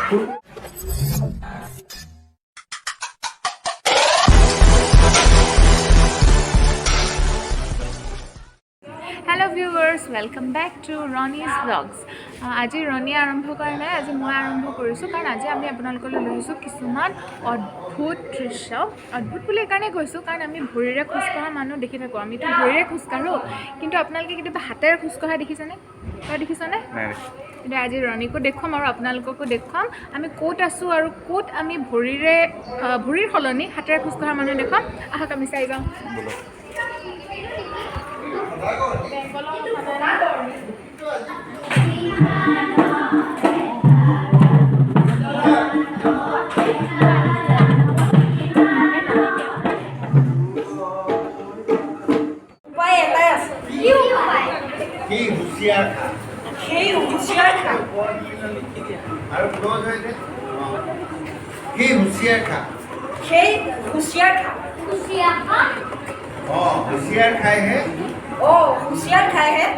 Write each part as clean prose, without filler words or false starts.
Hello viewers, welcome back to Ronnie's Vlogs. আজি Ronnie আৰম্ভ কৰা নাই, আজি মই আৰম্ভ কৰিছোঁ কাৰণ আজি আমি আপোনালোকলৈ লৈ আহিছোঁ কিছুমান অদ্ভুত দৃশ্য। অদ্ভুত বুলি এইকাৰণে কৈছোঁ কাৰণ আমি ভৰিৰে খোজকঢ়া মানুহ দেখি থাকোঁ, আমিতো ভৰিৰে খোজকাঢ়োঁ, কিন্তু আপোনালোকে কেতিয়াবা হাতেৰে খোজকঢ়া দেখিছেনে? তই দেখিছনে? কিন্তু আজি Ronnieকো দেখুৱাম আৰু আপোনালোককো দেখুৱাম আমি ক'ত আছোঁ আৰু ক'ত আমি ভৰিৰ সলনি হাতেৰে খোজকঢ়া মানুহ দেখুৱাম। আহক আমি চাই যাওঁ। होशियार खाए हैं ओ होशियार खाए हैं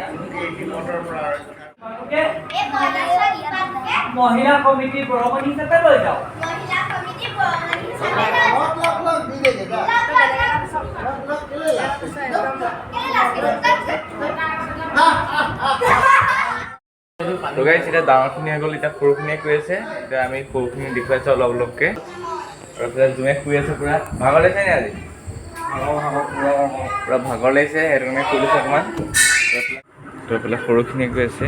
महिला कमिटी बरमनी हिसापे লৈ যাও महिला कमिटी बरमनी তো গাইছ এটা ডাঙৰখিনি আগল এটা সৰুখিনিয়ে কৈ আছে এতিয়া আমি সৰুখিনি দেখুৱাইছোঁ অলপ অলপকৈ আৰু এতিয়া জুমে শুই আছে পুৰা ভাগৰ লাগিছে নে আজি পুৰা ভাগৰ লাগিছে সেইটো কাৰণে কৈ দিছোঁ অকণমান তো এইফালে সৰুখিনিয়ে কৈ আছে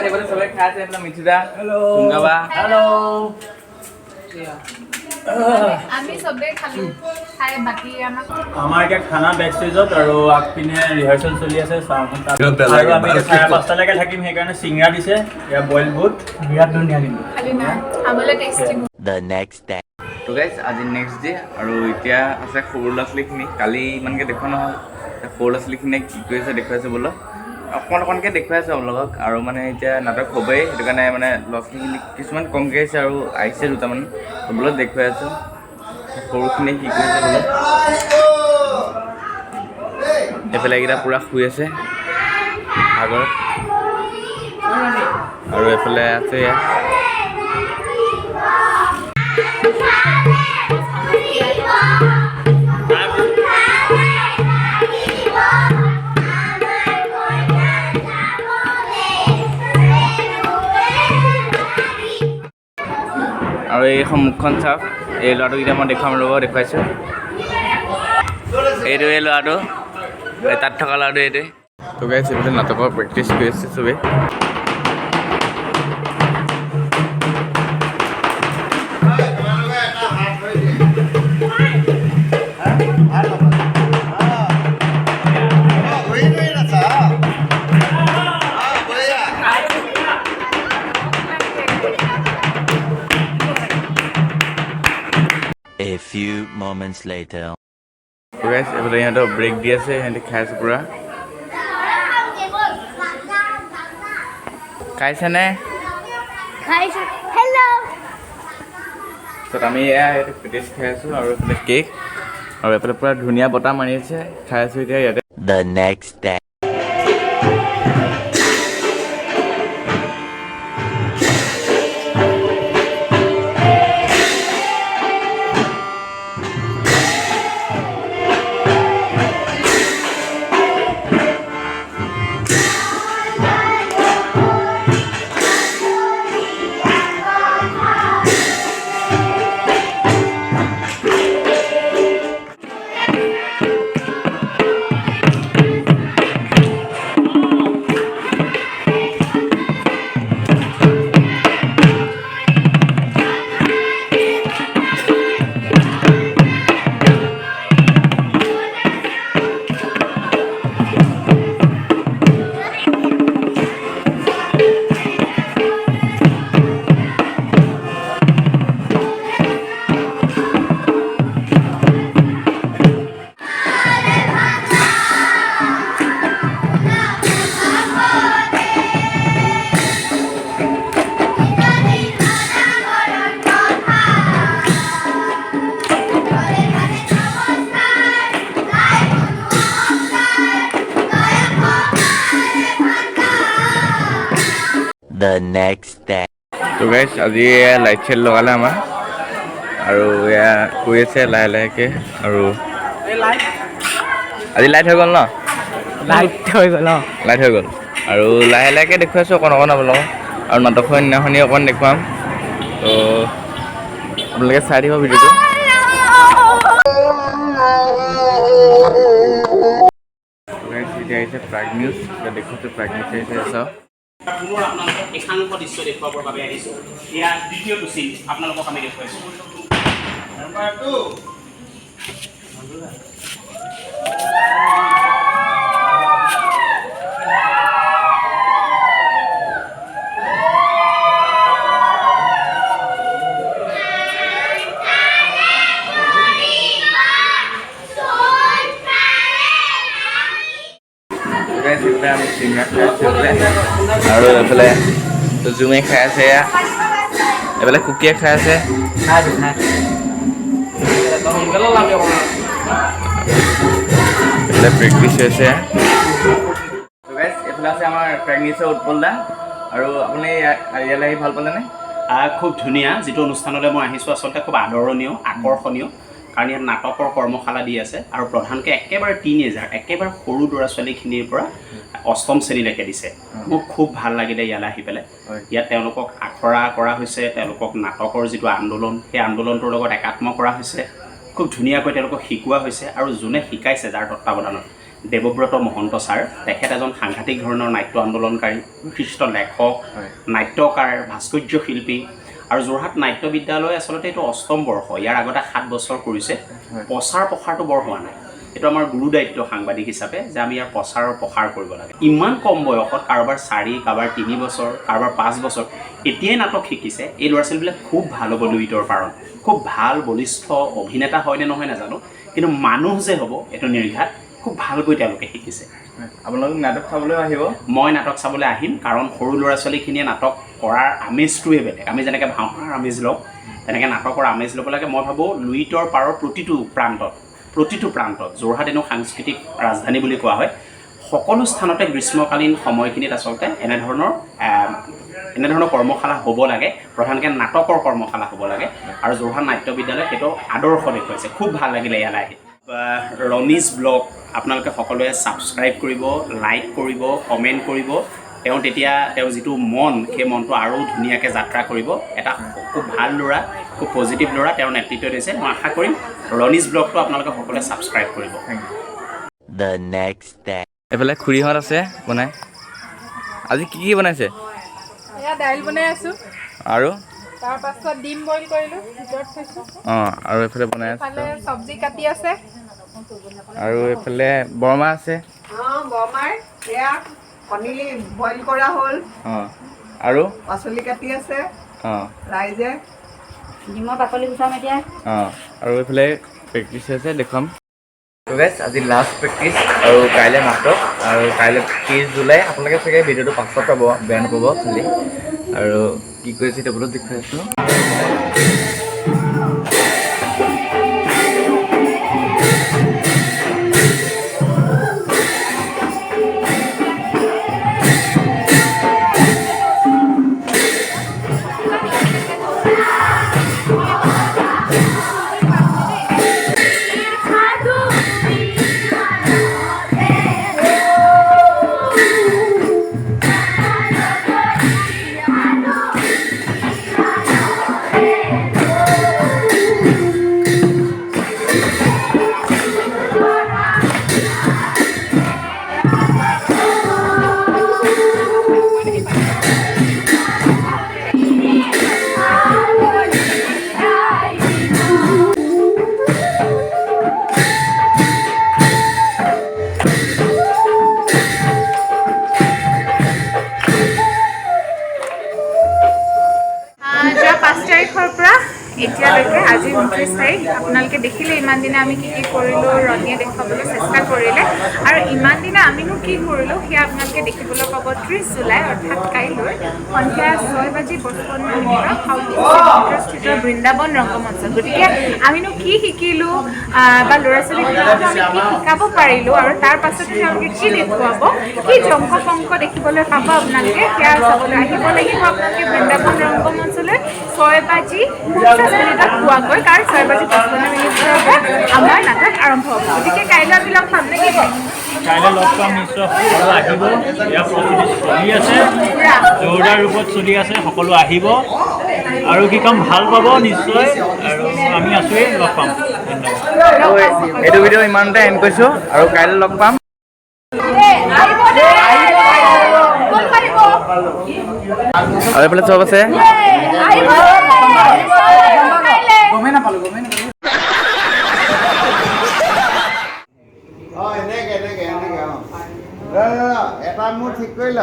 এইফালে চবে খাই আছে এইফালে মিঠুদা চুংগাবা আমি সবে খালো খাই বাকি আমাক আমাৰ এতিয়া খানা বেক ষ্টেজত আৰু আগপিনে ৰিহাৰ্চেল চলি আছে আৰু আমি 5:30লৈকে থাকিম সেইকাৰণে চিংৰা দিছে এয়া বইল বুট বিৰাট ধুনীয়া কিন্তু খালি না খাবলৈ টেষ্টি দ্য নেক্সট ডে তো গাইছ আজি নেক্সট ডে আৰু এতিয়া আছে সৰু ল'ৰা ছোৱালীখিনি কালি ইমানকৈ দেখুৱা নহ'ল সৰু ল'ৰা ছোৱালীখিনিয়ে কি কৰিছে দেখুৱাইছে বোলো অকণকৈ দেখুৱাইছে আপোনালোকক আৰু মানে এতিয়া নাটক হ'বই সেইটো কাৰণে মানে ল'ৰা ছোৱালীখিনি কিছুমান কমকৈ আহিছে আৰু আহিছে দুটামান বোলো দেখুৱাই আছোঁ সৰুখিনিয়ে কি কৰিছে বোলো এইফালে এইকেইটা পূৰা শুই আছে আগত আৰু এইফালে আছে আৰু এইখন মুখখন চাওক এই ল'ৰাটোকেইটা মই দেখুৱাম ৰ'ব দেখুৱাইছোঁ এইটো এই ল'ৰাটো তাত থকা ল'ৰাটো এইটোৱে তো গাইছ এইফালে নাটকৰ প্ৰেক্টিচ কৰি আছে চবেই A few moments later. Guys, এইফালে ইহঁতৰ ব্ৰেক দি আছে সিহঁতে খাই আছে পূৰা খাইছেনে খাইছো হেল্ল' তাৰপিছত আমি এয়া ইয়াতে পেটিছ খাই আছোঁ আৰু এইফালে কেক আৰু এইফালে পূৰা ধুনীয়া বতাহ মাৰি আছে খাই আছোঁ এতিয়া ইয়াতে The next day. The next day. তো গাইজ আজি লাইট চাইট লগালে আমাৰ আৰু এয়া কৈ আছে লাহে লাহেকৈ আৰু আজি লাইট হৈ গ'ল ন লাইট হৈ গ'ল অঁ লাইট হৈ গ'ল আৰু লাহে লাহেকৈ দেখুৱাইছোঁ অকণ অকণ আপোনালোকক আৰু নাটকৰ দিনাখনি অকণ দেখুৱাম তো আপোনালোকে চাই দিব ভিডিঅ'টো এতিয়া আহিছে প্ৰাগ নিউজ এতিয়া দেখুৱাইছোঁ প্ৰাগ নিউজ আহিছে চাওক পুনৰ আপোনালোকক একাংশ দৃশ্য দেখুৱাবৰ বাবে আহিছোঁ এয়া দ্বিতীয়টো চিন আপোনালোকক আমি দেখুৱাইছোঁ আমি চিংৰা খাই আছোঁ আৰু এইফালে জুমে খাই আছে এয়া এইফালে কুকিয়ে খাই আছে এইফালে প্ৰেক্টিচ হৈছে এইফালে আছে আমাৰ প্ৰেগনেঞ্চিৰ উৎপল দা আৰু আপুনি ইয়ালৈ আহি ভাল পালেনে খুব ধুনীয়া যিটো অনুষ্ঠানলৈ মই আহিছোঁ আচলতে খুব আদৰণীয় আকৰ্ষণীয় কাৰণ ইয়াত নাটকৰ কৰ্মশালা দি আছে আৰু প্ৰধানকৈ একেবাৰে টিনেজাৰ একেবাৰে সৰু ল'ৰা ছোৱালীখিনিৰ পৰা অষ্টম শ্ৰেণীলৈকে দিছে মোক খুব ভাল লাগিলে ইয়ালৈ আহি পেলাই ইয়াত তেওঁলোকক আখৰা কৰা হৈছে তেওঁলোকক নাটকৰ যিটো আন্দোলন সেই আন্দোলনটোৰ লগত একাত্ম কৰা হৈছে খুব ধুনীয়াকৈ তেওঁলোকক শিকোৱা হৈছে আৰু যোনে শিকাইছে যাৰ তত্বাৱধানত দেৱব্ৰত মহন্ত ছাৰ তেখেত এজন সাংঘাতিক ধৰণৰ নাট্য আন্দোলনকাৰী বিশিষ্ট লেখক নাট্যকাৰ ভাস্কৰ্য শিল্পী আৰু যোৰহাট নাট্য বিদ্যালয় আচলতে এইটো অষ্টম বৰ্ষ ইয়াৰ আগতে 7 বছৰ কৰিছে প্ৰচাৰ প্ৰসাৰটো বৰ হোৱা নাই এইটো আমাৰ গুৰু দায়িত্ব সাংবাদিক হিচাপে যে আমি ইয়াৰ প্ৰসাৰ কৰিব লাগে ইমান কম বয়সত কাৰোবাৰ 4 কাৰোবাৰ 3 বছৰ কাৰোবাৰ 5 বছৰ এতিয়াই নাটক শিকিছে এই ল'ৰা ছোৱালীবিলাক খুব ভাল হ'ব লুইতৰ পাৰণ খুব ভাল বলিষ্ঠ অভিনেতা হয়নে নহয় নাজানো কিন্তু মানুহ যে হ'ব এইটো নিৰ্ঘাত খুব ভালকৈ তেওঁলোকে শিকিছে আপোনালোক নাটক চাবলৈ আহিব মই নাটক চাবলৈ আহিম কাৰণ সৰু ল'ৰা ছোৱালীখিনিয়ে নাটক কৰাৰ আমেজটোৱে বেলেগ আমি যেনেকৈ ভাওনাৰ আমেজ লওঁ তেনেকৈ নাটকৰ আমেজ ল'ব লাগে মই ভাবোঁ লুইতৰ পাৰৰ প্ৰতিটো প্ৰান্তত যোৰহাট এনেও সাংস্কৃতিক ৰাজধানী বুলি কোৱা হয় সকলো স্থানতে গ্ৰীষ্মকালীন সময়খিনিত আচলতে এনেধৰণৰ কৰ্মশালা হ'ব লাগে প্ৰধানকৈ নাটকৰ কৰ্মশালা হ'ব লাগে আৰু যোৰহাট নাট্য বিদ্যালয় সেইটো আদৰ্শ দেখুৱাইছে খুব ভাল লাগিলে ইয়ালৈ আহি ৰনিজ ব্লগ আপোনালোকে সকলোৱে ছাবস্ক্ৰাইব কৰিব লাইক কৰিব কমেণ্ট কৰিব তেতিয়া তেওঁ যিটো মন সেই মনটো আৰু ধুনীয়াকৈ যাত্ৰা কৰিব এটা খুব ভাল ল'ৰা খুব পজিটিভ ল'ৰা তেওঁৰ নেতৃত্ব দিছে মই আশা কৰিম ৰনিজ ব্লগটো আপোনালোকে সকলোৱে ছাবস্ক্ৰাইব কৰিব The next day. এইফালে খুৰীহঁত আছে বনাই আজি কি বনাইছে এয়া দাইল বনাই আছোঁ আৰু তাৰ পাছত ডিম বইল কৰিলোঁ ভিতৰত থৈছোঁ অঁ আৰু এইফালে বনাই আছে এইফালে চব্জি কাটি আছে আৰু এইফালে বৰমা আছে অঁ বৰমাৰ এয়া কণী বইল কৰা হ'ল অঁ আৰু পাচলি কাটি আছে অঁ ৰাইজে ডিমৰ বাকলি গুচাম এতিয়া অঁ আৰু এইফালে প্ৰেক্টিচ হৈছে দেখুৱাম তো গাইজ আজি লাষ্ট প্ৰেক্টিচ আৰু কাইলৈ নাটক আৰু কাইলৈ 30 জুলাই আপোনালোকে চাগে ভিডিঅ'টো পাছত পাব বেয়া নাপাব খালি আৰু কি কৰিছে টেবুলত দেখুৱাই আছোঁ এতিয়ালৈকে আজি 29 তাৰিখ আপোনালোকে দেখিলে ইমান দিনে আমি কি কৰিলোঁ ৰণীয়ে দেখুৱাবলৈ চেষ্টা কৰিলে আৰু ইমান দিনে আমিনো কি কৰিলোঁ সেয়া আপোনালোকে দেখিবলৈ পাব 30 জুলাই অৰ্থাৎ কাইলৈ সন্ধিয়া 6:55 সাউথ স্থিত বৃন্দাবন ৰংগমঞ্চত। গতিকে আমিনো কি শিকিলোঁ বা ল'ৰা ছোৱালীবিলাকক আমি কি শিকাব পাৰিলোঁ আৰু তাৰ পাছতে তেওঁলোকে কি দেখুৱাব কি জংক পংক দেখিবলৈ পাব আপোনালোকে সেয়া চাবলৈ আহিব লাগিব আপোনালোকে বৃন্দাবন ৰংগমঞ্চলৈ 6:50 পোৱাকৈ কাৰণ 6:55 আমাৰ নাটক আৰম্ভ হ'ব। গতিকে কাইলৈ আমি লগ পাম নেকি? কাইলৈ লগ পাম নিশ্চয়, সকলো আহিব। ইয়াৰ প্ৰস্তুতি চলি আছে, জোৰদাৰ ৰূপত চলি আছে, সকলো আহিব আৰু কি কাম ভাল পাব নিশ্চয় আৰু আমি আছোৱেই, লগ পাম। ধন্যবাদ। এইটো ভিডিঅ' ইমানতে এণ্ড কৰিছোঁ আৰু কাইলৈ লগ পাম। আৰু এইফালে চব আছে। এনেকে এটা মোৰ ঠিক কৰি ল